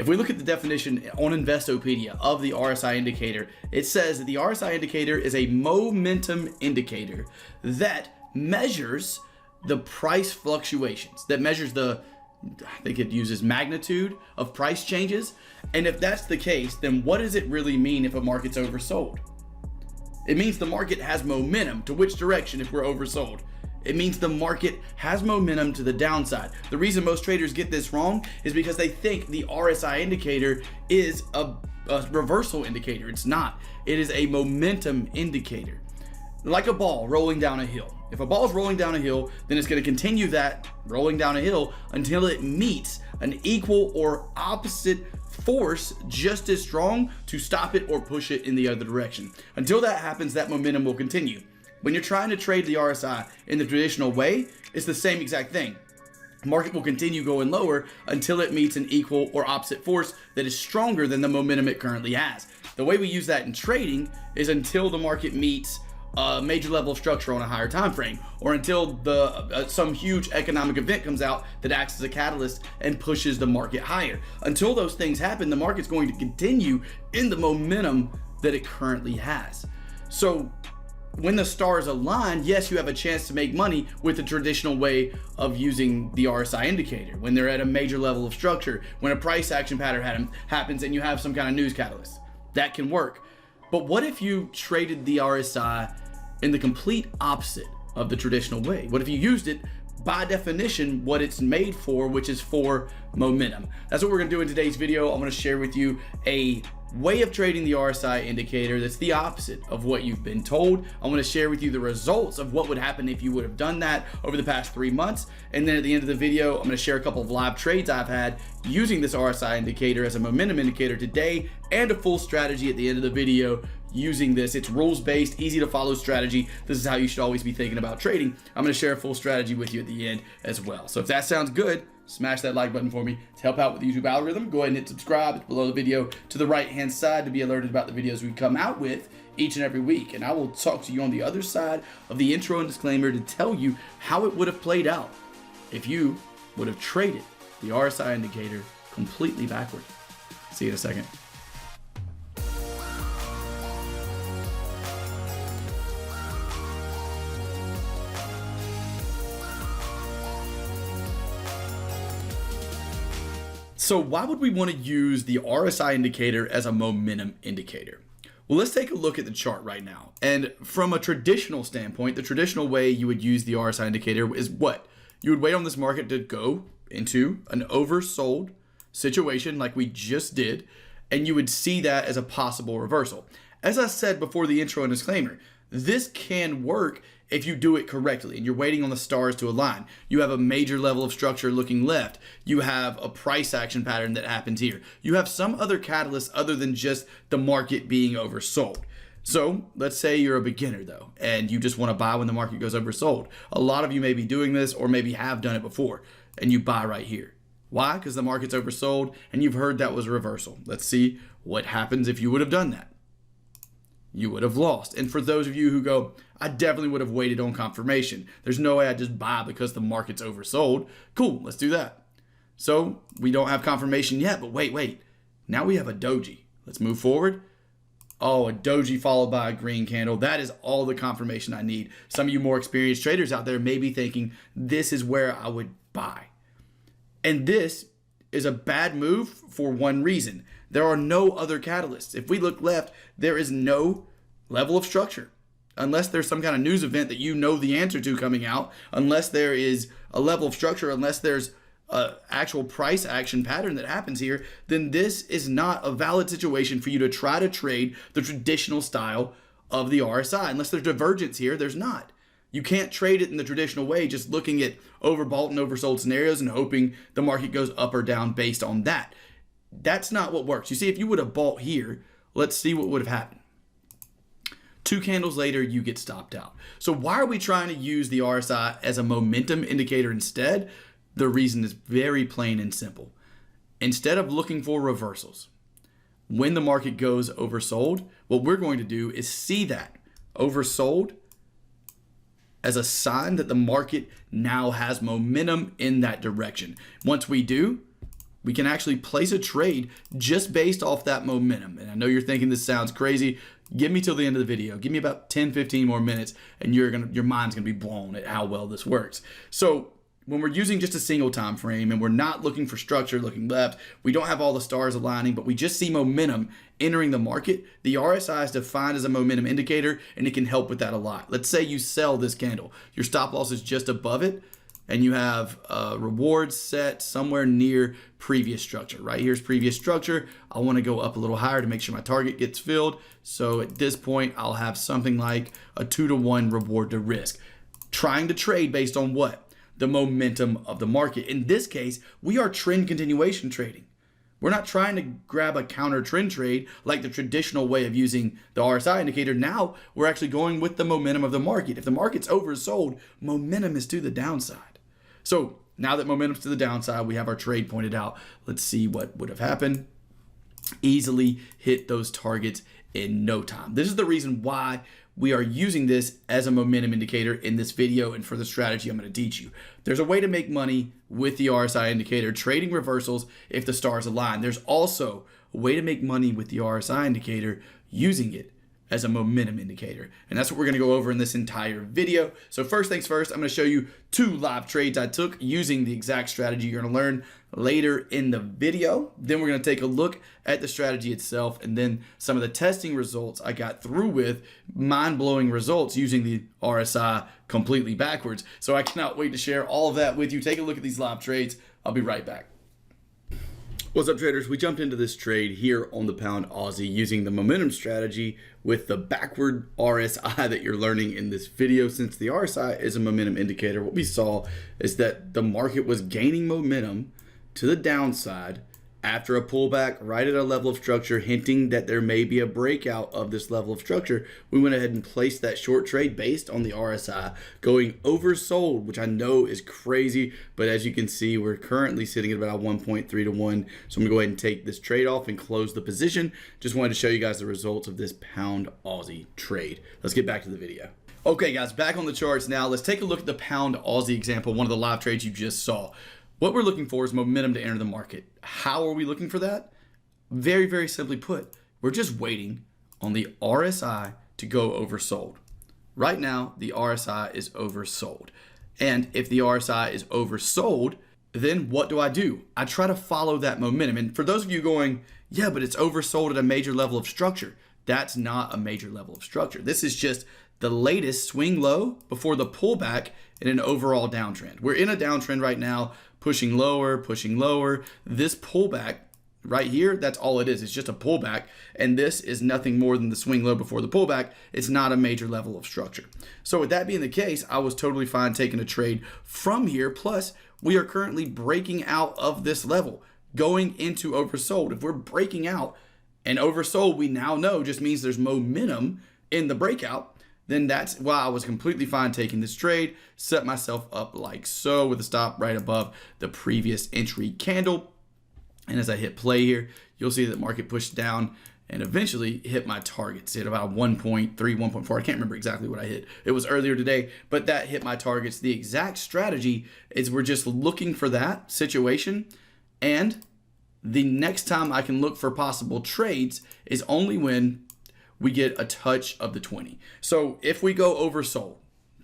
If we look at the definition on Investopedia of the RSI indicator, it says that the RSI indicator is a momentum indicator that measures the price fluctuations, that measures the, I think it uses magnitude of price changes. And if that's the case, then what does it really mean if a market's oversold? It means the market has momentum. To which direction if we're oversold? It means the market has momentum to the downside. The reason most traders get this wrong is because they think the RSI indicator is a reversal indicator. It's not. It is a momentum indicator. Like a ball rolling down a hill. If a ball is rolling down a hill, then it's going to continue that rolling down a hill until it meets an equal or opposite force just as strong to stop it or push it in the other direction. Until that happens, that momentum will continue. When you're trying to trade the RSI in the traditional way, it's the same exact thing. The market will continue going lower until it meets an equal or opposite force that is stronger than the momentum it currently has. The way we use that in trading is until the market meets a major level of structure on a higher time frame, or until some huge economic event comes out that acts as a catalyst and pushes the market higher. Until those things happen, the market's going to continue in the momentum that it currently has. So when the stars align, yes, you have a chance to make money with the traditional way of using the RSI indicator. When they're at a major level of structure, when a price action pattern happens and you have some kind of news catalyst, that can work. But what if you traded the RSI in the complete opposite of the traditional way? What if you used it by definition what it's made for, which is for momentum? That's what we're gonna do in today's video. I'm gonna share with you a way of trading the RSI indicator that's the opposite of what you've been told. I'm gonna share with you the results of what would happen if you would have done that over the past 3 months. And then at the end of the video, I'm gonna share a couple of live trades I've had using this RSI indicator as a momentum indicator today, and a full strategy at the end of the video using this. It's rules-based, easy to follow strategy. This is how you should always be thinking about trading. I'm gonna share a full strategy with you at the end as well. So if that sounds good, smash that like button for me to help out with the YouTube algorithm. Go ahead and hit subscribe. It's below the video to the right-hand side to be alerted about the videos we come out with each and every week. And I will talk to you on the other side of the intro and disclaimer to tell you how it would have played out if you would have traded the RSI indicator completely backward. See you in a second. So why would we want to use the RSI indicator as a momentum indicator? Well, let's take a look at the chart right now. And from a traditional standpoint, the traditional way you would use the RSI indicator is what? You would wait on this market to go into an oversold situation like we just did, and you would see that as a possible reversal. As I said before the intro and disclaimer, this can work if you do it correctly and you're waiting on the stars to align. You have a major level of structure looking left. You have a price action pattern that happens here. You have some other catalyst other than just the market being oversold. So let's say you're a beginner though, and you just want to buy when the market goes oversold. A lot of you may be doing this or maybe have done it before, and you buy right here. Why? Because the market's oversold and you've heard that was a reversal. Let's see what happens if you would have done that. You would have lost. And for those of you who go, I definitely would have waited on confirmation. There's no way I just buy because the market's oversold. Cool, let's do that. So we don't have confirmation yet, but wait. Now we have a doji. Let's move forward. Oh, a doji followed by a green candle. That is all the confirmation I need. Some of you more experienced traders out there may be thinking, this is where I would buy. And this is a bad move for one reason. There are no other catalysts. If we look left, there is no level of structure. Unless there's some kind of news event that you know the answer to coming out, unless there is a level of structure, unless there's an actual price action pattern that happens here, then this is not a valid situation for you to try to trade the traditional style of the RSI. Unless there's divergence here, there's not. You can't trade it in the traditional way, just looking at overbought and oversold scenarios and hoping the market goes up or down based on that. That's not what works. You see, if you would have bought here, let's see what would have happened. 2 candles later, you get stopped out. So why are we trying to use the RSI as a momentum indicator instead? The reason is very plain and simple. Instead of looking for reversals, when the market goes oversold, what we're going to do is see that oversold as a sign that the market now has momentum in that direction. Once we do, we can actually place a trade just based off that momentum. And I know you're thinking this sounds crazy. Give me till the end of the video. Give me about 10, 15 more minutes and your mind's gonna be blown at how well this works. So when we're using just a single time frame and we're not looking for structure, looking left, we don't have all the stars aligning, but we just see momentum entering the market, the RSI is defined as a momentum indicator and it can help with that a lot. Let's say you sell this candle. Your stop loss is just above it and you have rewards set somewhere near previous structure. Right here's previous structure. I want to go up a little higher to make sure my target gets filled. So at this point, I'll have something like a 2-to-1 reward to risk. Trying to trade based on what? The momentum of the market. In this case, we are trend continuation trading. We're not trying to grab a counter trend trade like the traditional way of using the RSI indicator. Now we're actually going with the momentum of the market. If the market's oversold, momentum is to the downside. So now that momentum's to the downside, we have our trade pointed out. Let's see what would have happened. Easily hit those targets in no time. This is the reason why we are using this as a momentum indicator in this video and for the strategy I'm going to teach you. There's a way to make money with the RSI indicator, trading reversals if the stars align. There's also a way to make money with the RSI indicator using it as a momentum indicator. And that's what we're gonna go over in this entire video. So first things first, I'm gonna show you 2 live trades I took using the exact strategy you're gonna learn later in the video. Then we're gonna take a look at the strategy itself and then some of the testing results I got through with mind-blowing results using the RSI completely backwards. So I cannot wait to share all of that with you. Take a look at these live trades. I'll be right back. What's up, traders? We jumped into this trade here on the pound Aussie using the momentum strategy with the backward RSI that you're learning in this video. Since the RSI is a momentum indicator, what we saw is that the market was gaining momentum to the downside after a pullback right at a level of structure, hinting that there may be a breakout of this level of structure. We went ahead and placed that short trade based on the RSI going oversold, which I know is crazy, but as you can see, we're currently sitting at about 1.3 to 1. So I'm gonna go ahead and take this trade off and close the position. Just wanted to show you guys the results of this pound Aussie trade. Let's get back to the video. Okay guys, back on the charts now. Let's take a look at the pound Aussie example, one of the live trades you just saw. What we're looking for is momentum to enter the market. How are we looking for that? Very, very simply put, we're just waiting on the RSI to go oversold. Right now, the RSI is oversold. And if the RSI is oversold, then what do? I try to follow that momentum. And for those of you going, yeah, but it's oversold at a major level of structure. That's not a major level of structure. This is just the latest swing low before the pullback in an overall downtrend. We're in a downtrend right now, pushing lower, pushing lower. This pullback right here, that's all it is. It's just a pullback. And this is nothing more than the swing low before the pullback. It's not a major level of structure. So with that being the case, I was totally fine taking a trade from here. Plus, we are currently breaking out of this level, going into oversold. If we're breaking out and oversold, we now know just means there's momentum in the breakout. Then that's why I was completely fine taking this trade, set myself up like so with a stop right above the previous entry candle. And as I hit play here, you'll see that market pushed down and eventually hit my targets at about 1.3, 1.4. I can't remember exactly what I hit. It was earlier today, but that hit my targets. The exact strategy is we're just looking for that situation. And the next time I can look for possible trades is only when we get a touch of the 20. So if we go oversold,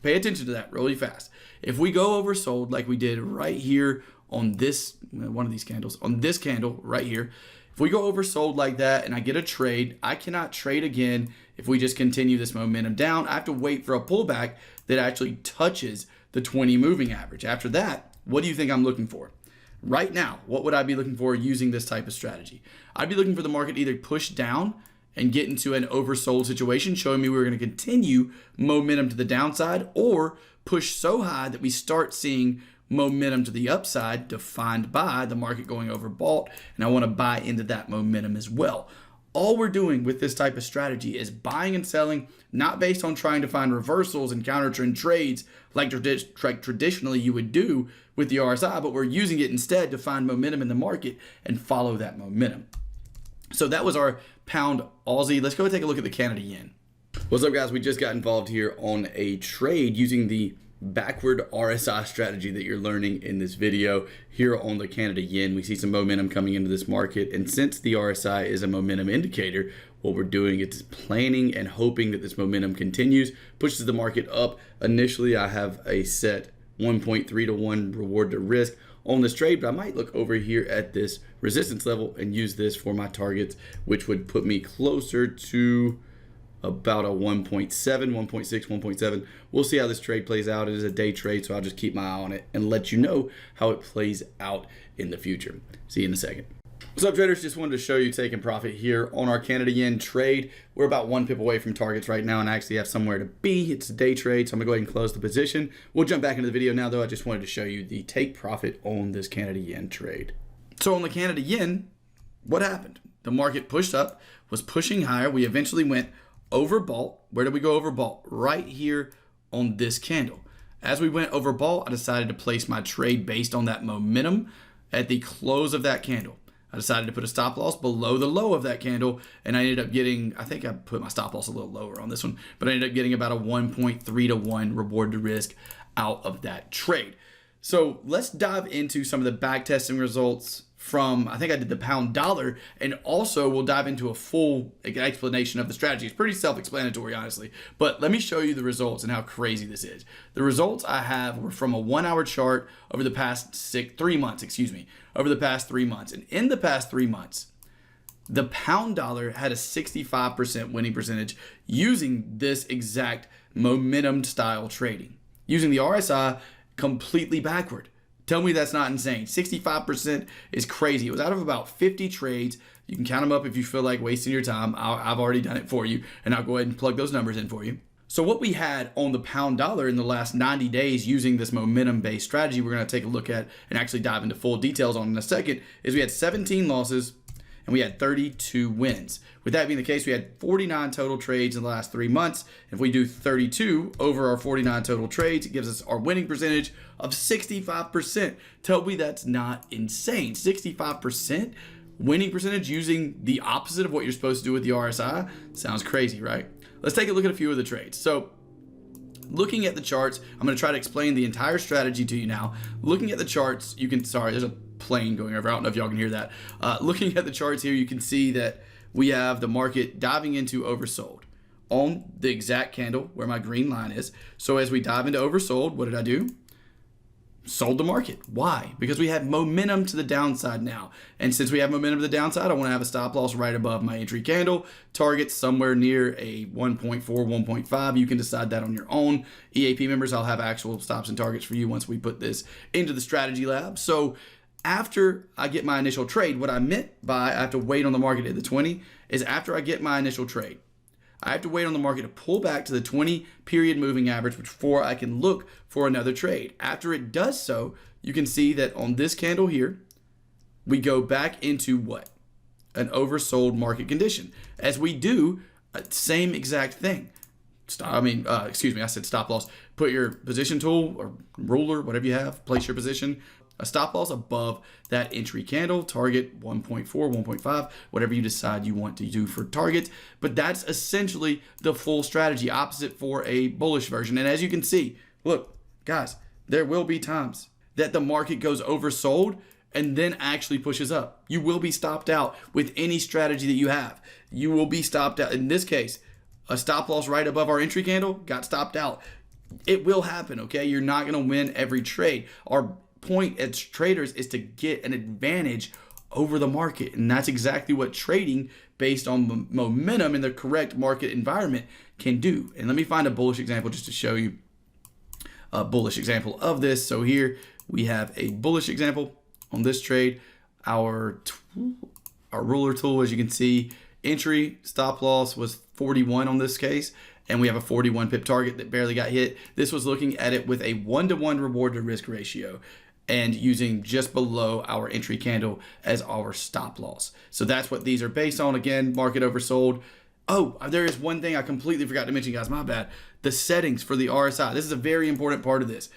pay attention to that really fast. If we go oversold like we did right here on this, one of these candles, on this candle right here, if we go oversold like that and I get a trade, I cannot trade again if we just continue this momentum down. I have to wait for a pullback that actually touches the 20 moving average. After that, what do you think I'm looking for? Right now, what would I be looking for using this type of strategy? I'd be looking for the market to either push down and get into an oversold situation, showing me we were going to continue momentum to the downside, or push so high that we start seeing momentum to the upside defined by the market going overbought, and I want to buy into that momentum as well. All we're doing with this type of strategy is buying and selling, not based on trying to find reversals and counter trend trades like traditionally you would do with the RSI, but we're using it instead to find momentum in the market and follow that momentum. So that was our pound Aussie. Let's go take a look at the Canada yen. What's up guys? We just got involved here on a trade using the backward RSI strategy that you're learning in this video. Here on the Canada yen, we see some momentum coming into this market, and since the RSI is a momentum indicator, what we're doing is planning and hoping that this momentum continues, pushes the market up. Initially, I have a set 1.3 to 1 reward to risk on this trade, but I might look over here at this resistance level and use this for my targets, which would put me closer to about a 1.7, 1.6, 1.7. We'll see how this trade plays out. It is a day trade, so I'll just keep my eye on it and let you know how it plays out in the future. See you in a second. What's up, traders? Just wanted to show you taking profit here on our Canada yen trade. We're about 1 pip away from targets right now and I actually have somewhere to be. It's a day trade, so I'm gonna go ahead and close the position. We'll jump back into the video now though. I just wanted to show you the take profit on this Canada yen trade. So on the Canada yen, what happened? The market pushed up, was pushing higher. We eventually went overbought. Where did we go overbought? Right here on this candle. As we went overbought, I decided to place my trade based on that momentum at the close of that candle. I decided to put a stop loss below the low of that candle, and I ended up getting, I think I put my stop loss a little lower on this one, but I ended up getting about a 1.3 to 1 reward to risk out of that trade. So let's dive into some of the back testing results from, I think I did the pound dollar, and also we'll dive into a full explanation of the strategy. It's pretty self-explanatory, honestly, but let me show you the results and how crazy this is. The results I have were from a 1 hour chart over the past 3 months, over the past 3 months. And in the past 3 months, the pound dollar had a 65% winning percentage using this exact momentum style trading, using the RSI completely backward. Tell me that's not insane. 65% is crazy. It was out of about 50 trades. You can count them up if you feel like wasting your time. I've already done it for you, and I'll go ahead and plug those numbers in for you. So what we had on the pound dollar in the last 90 days using this momentum-based strategy we're going to take a look at and actually dive into full details on in a second is we had 17 losses and we had 32 wins. With that being the case, we had 49 total trades in the last 3 months. If we do 32 over our 49 total trades, it gives us our winning percentage of 65%. Tell me that's not insane. 65% winning percentage using the opposite of what you're supposed to do with the RSI. Sounds crazy, right? Let's take a look at a few of the trades. So looking at the charts, I'm going to try to explain the entire strategy to you now. Looking at the charts, you can, sorry, there's a plane going over. I don't know if y'all can hear that. Looking at the charts here, you can see that we have the market diving into oversold on the exact candle where my green line is. So as we dive into oversold, what did I do? Sold the market. Why? Because we had momentum to the downside now. And since we have momentum to the downside, I want to have a stop loss right above my entry candle. Target somewhere near a 1.4, 1.5. You can decide that on your own. EAP members, I'll have actual stops and targets for you once we put this into the strategy lab. So after I get my initial trade, what I meant by I have to wait on the market at the 20 is after I get my initial trade, I have to wait on the market to pull back to the 20 period moving average before I can look for another trade. After it does so, you can see that on this candle here, we go back into what? An oversold market condition. As we do, same exact thing. I said stop loss. Put your position tool or ruler, whatever you have, place your position. A stop loss above that entry candle, target 1.4, 1.5, whatever you decide you want to do for targets. But that's essentially the full strategy, opposite for a bullish version. And as you can see, look, guys, there will be times that the market goes oversold and then actually pushes up. You will be stopped out with any strategy that you have. You will be stopped out. In this case, a stop loss right above our entry candle got stopped out. It will happen, okay? You're not going to win every trade. Our point as traders is to get an advantage over the market, and that's exactly what trading based on momentum in the correct market environment can do. And let me find a bullish example just to show you a bullish example of this. So here we have a bullish example on this trade. Our ruler tool, as you can see, entry stop loss was 41 on this case, and we have a 41 pip target that barely got hit. This was looking at it with a 1-to-1 reward to risk ratio and using just below our entry candle as our stop loss. So that's what these are based on. Again, market oversold. Oh, there is one thing I completely forgot to mention, guys. My bad. The settings for the RSI. This is a very important part of this.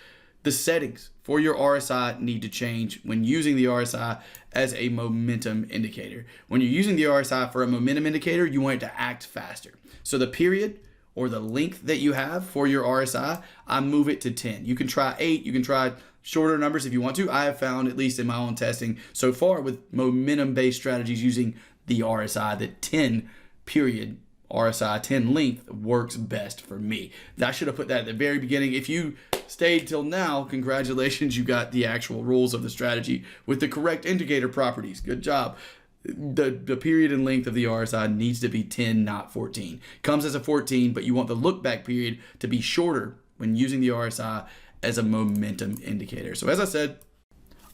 The settings for your RSI need to change when using the RSI as a momentum indicator. When you're using the RSI for a momentum indicator, you want it to act faster. So the period or the length that you have for your RSI, I move it to 10. You can try 8, you can try shorter numbers if you want to. I have found, at least in my own testing so far with momentum-based strategies using the RSI, that 10 period RSI, 10 length works best for me. I should have put that at the very beginning. If you stayed till now, congratulations, you got the actual rules of the strategy with the correct indicator properties. Good job. The period and length of the RSI needs to be 10, not 14. Comes as a 14, but you want the look back period to be shorter when using the RSI as a momentum indicator. So as I said,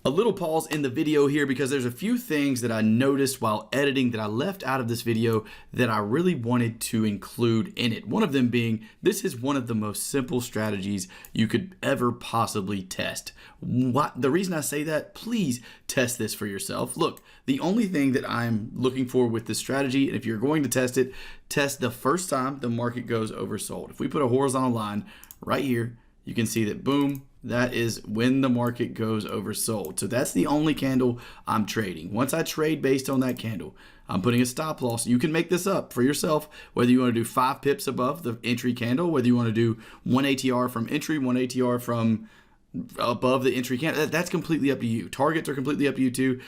a little pause in the video here because there's a few things that I noticed while editing that I left out of this video that I really wanted to include in it. One of them being, this is one of the most simple strategies you could ever possibly test. The reason I say that, please test this for yourself. Look, the only thing that I'm looking for with this strategy, and if you're going to test it, test the first time the market goes oversold. If we put a horizontal line right here, you can see that, boom, that is when the market goes oversold. So that's the only candle I'm trading. Once I trade based on that candle, I'm putting a stop loss. You can make this up for yourself, whether you want to do 5 pips above the entry candle, whether you want to do 1 ATR from entry, 1 ATR from above the entry candle. That's completely up to you. Targets are completely up to you too.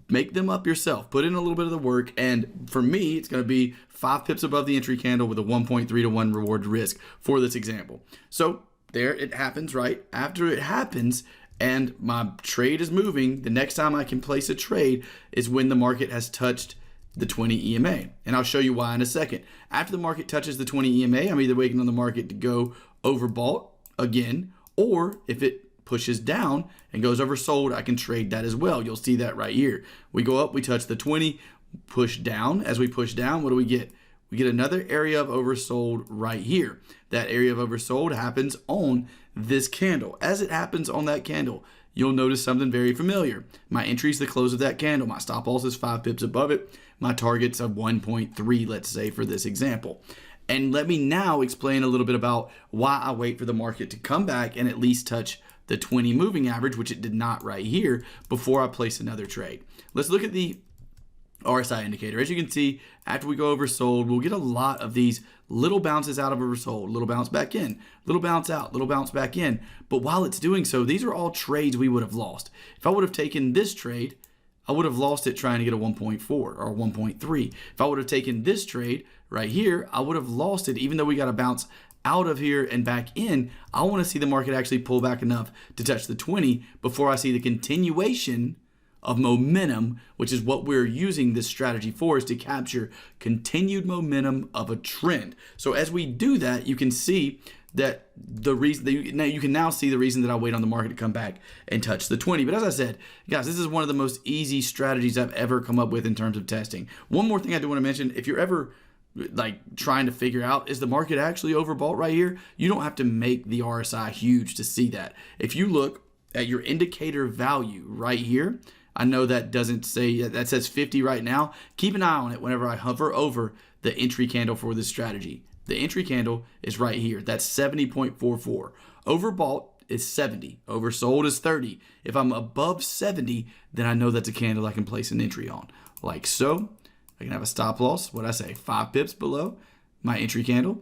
Make them up yourself. Put in a little bit of the work. And for me, it's going to be 5 pips above the entry candle with a 1.3 to 1 reward to risk for this example. So there it happens, right? After it happens and my trade is moving, the next time I can place a trade is when the market has touched the 20 EMA. And I'll show you why in a second. After the market touches the 20 EMA, I'm either waiting on the market to go overbought again, or if it pushes down and goes oversold, I can trade that as well. You'll see that right here. We go up, we touch the 20, push down. As we push down, what do we get? We get another area of oversold right here. That area of oversold happens on this candle. As it happens on that candle, you'll notice something very familiar. My entry is the close of that candle. My stop loss is 5 pips above it. My target's a 1.3, let's say, for this example. And let me now explain a little bit about why I wait for the market to come back and at least touch the 20 moving average, which it did not right here, before I place another trade. Let's look at the RSI indicator. As you can see, after we go oversold, we'll get a lot of these little bounces out of oversold, little bounce back in, little bounce out, little bounce back in. But while it's doing so, these are all trades we would have lost. If I would have taken this trade, I would have lost it trying to get a 1.4 or 1.3. If I would have taken this trade right here, I would have lost it even though we got a bounce out of here and back in. I want to see the market actually pull back enough to touch the 20 before I see the continuation of momentum, which is what we're using this strategy for, is to capture continued momentum of a trend. So as we do that, you can see that you can now see the reason that I wait on the market to come back and touch the 20. But as I said, guys, this is one of the most easy strategies I've ever come up with in terms of testing. One more thing I do want to mention, if you're ever like trying to figure out, is the market actually overbought right here? You don't have to make the RSI huge to see that. If you look at your indicator value right here, I know that doesn't say, that says 50 right now. Keep an eye on it whenever I hover over the entry candle for this strategy. The entry candle is right here. That's 70.44. Overbought is 70. Oversold is 30. If I'm above 70, then I know that's a candle I can place an entry on. Like so. I can have a stop loss, what I say, 5 pips below my entry candle.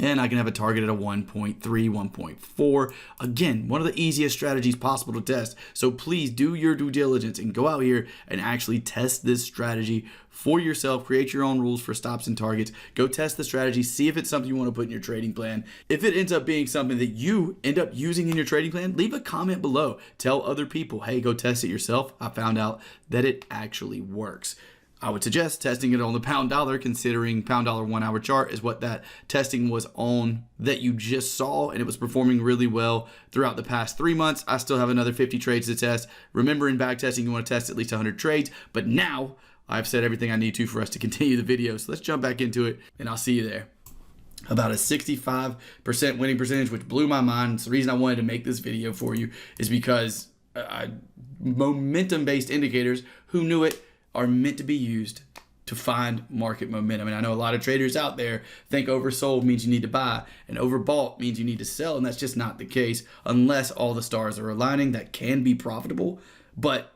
And I can have a target at a 1.3, 1.4. Again, one of the easiest strategies possible to test. So please do your due diligence and go out here and actually test this strategy for yourself. Create your own rules for stops and targets. Go test the strategy. See if it's something you want to put in your trading plan. If it ends up being something that you end up using in your trading plan, leave a comment below. Tell other people, hey, go test it yourself. I found out that it actually works. I would suggest testing it on the pound dollar, considering pound dollar 1 hour chart is what that testing was on that you just saw, and it was performing really well throughout the past 3 months. I still have another 50 trades to test. Remember, in back testing, you want to test at least 100 trades, but now I've said everything I need to for us to continue the video. So let's jump back into it, and I'll see you there. About a 65% winning percentage, which blew my mind. It's the reason I wanted to make this video for you is because momentum-based indicators, who knew it, are meant to be used to find market momentum. And I know a lot of traders out there think oversold means you need to buy and overbought means you need to sell. And that's just not the case unless all the stars are aligning. That can be profitable, but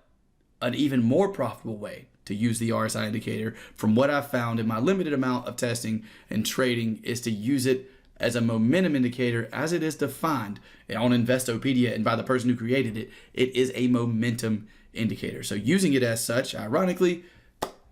an even more profitable way to use the RSI indicator, from what I've found in my limited amount of testing and trading, is to use it as a momentum indicator as it is defined on Investopedia and by the person who created it. It is a momentum indicator. So using it as such, ironically,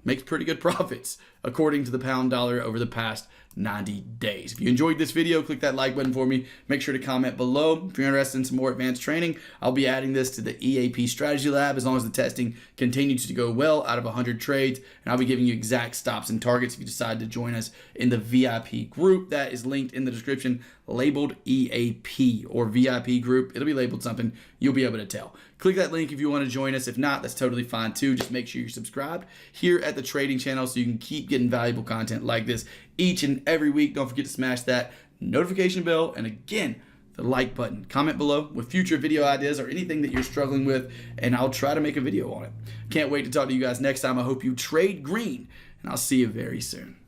makes pretty good profits according to the pound dollar over the past 90 days. If you enjoyed this video, click that like button for me. Make sure to comment below. If you're interested in some more advanced training, I'll be adding this to the EAP Strategy Lab as long as the testing continues to go well out of 100 trades. And I'll be giving you exact stops and targets if you decide to join us in the VIP group. That is linked in the description, labeled EAP or VIP group. It'll be labeled something. You'll be able to tell. Click that link if you want to join us. If not, that's totally fine too. Just make sure you're subscribed here at the trading channel so you can keep getting valuable content like this each and every week. Don't forget to smash that notification bell and again, the like button. Comment below with future video ideas or anything that you're struggling with, and I'll try to make a video on it. Can't wait to talk to you guys next time. I hope you trade green, and I'll see you very soon.